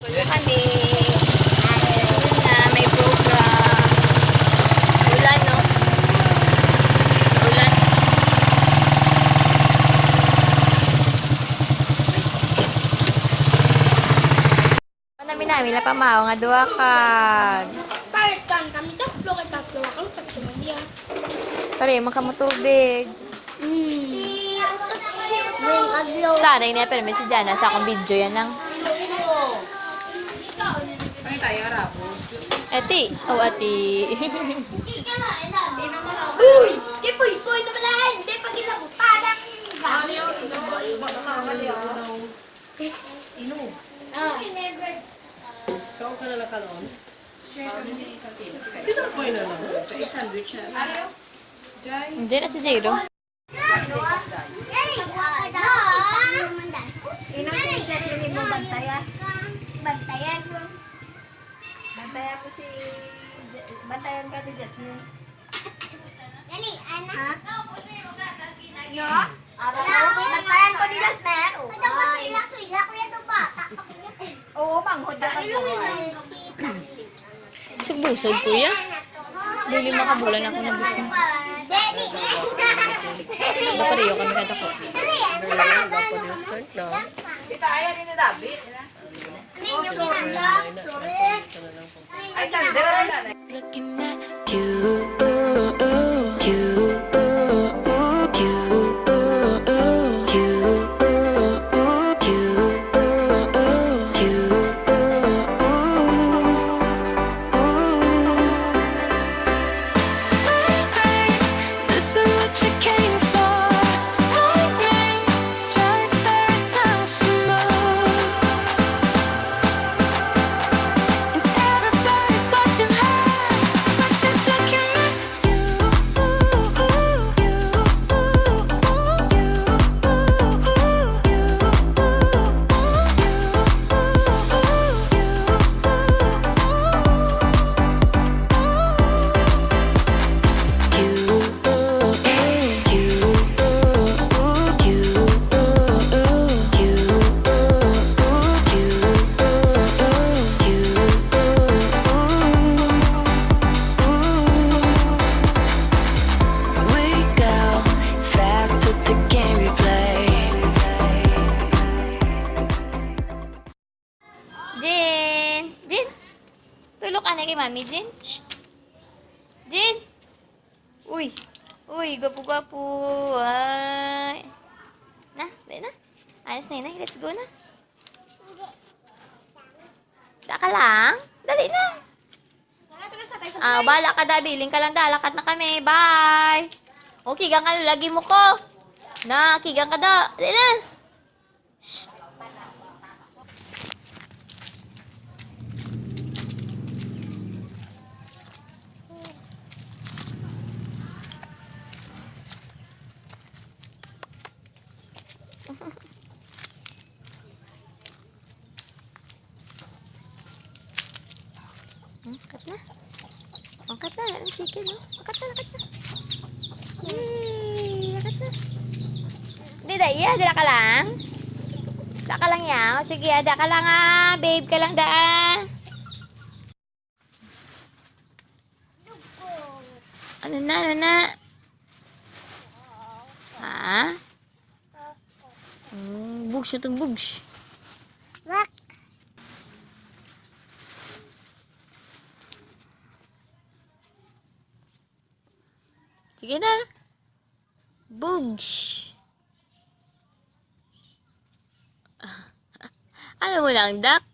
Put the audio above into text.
Wala kami. School na, may program. Ulan, no? Ulan. Namin na pamao nga duha ka. First time kami tatlo kay tatlo ako tatlo man diya. Pare makamutubig. Bring aglo. Stanay niya pero may si Jana sa akong video yan ang. Ay, tayo, Rapo. Ati, ati. Uy, di poy na malan, di pag inabutan. Saan ka na nakaloon? Share kami ng isang tila. Dito po yun na lang. Sa isang sandwich na. Jai. Hindi na si Jiro. Inang kasi mo bantayan. Bantayan mo. Bantayan mo si... Bantayan ka ni Jasmine. Dali, anak. Ha? Yo? Bantayan ko ni Jasmine. Sulak ko yan ba? Oo, manghod na ka Sugbusog kuya. Dili makabulan ako na gusto. Dali. Bapariyo kami kada ko. Kita ayan ni Dabi. Ninyo kinanda. Sorry. Ay, sandera na na. Looking at you, you, you, this is what you came for. My name strikes every time she moves, and everybody's watching her, but she's looking at we go fast at the game we play. Jin! Jin! Tulog ka na kay Mami, Jin. Shh! Jin! Uy! Uy, gwapo-gwapo. Ay. Na, dali na. Ayos na yun. Let's go na. Daka lang. Dali na. Bala ka da. Biling ka lang da. Lakat na kami. Bye! O, kigang ka. Lagi mo ko. Na, kigang ka da. Dali na. Shh! Angkat na. Angkat na. Ang chicken, no? Angkat na, angkat na. Yay! Angkat na. Hindi, iya. Dala ka lang. Dala ka lang yaw. Sige, dala ka lang babe ka lang Ano na, ano na? Ha? Bugs na itong bugs. Wak. Sige na. Bugs. Ano mo lang, Dak?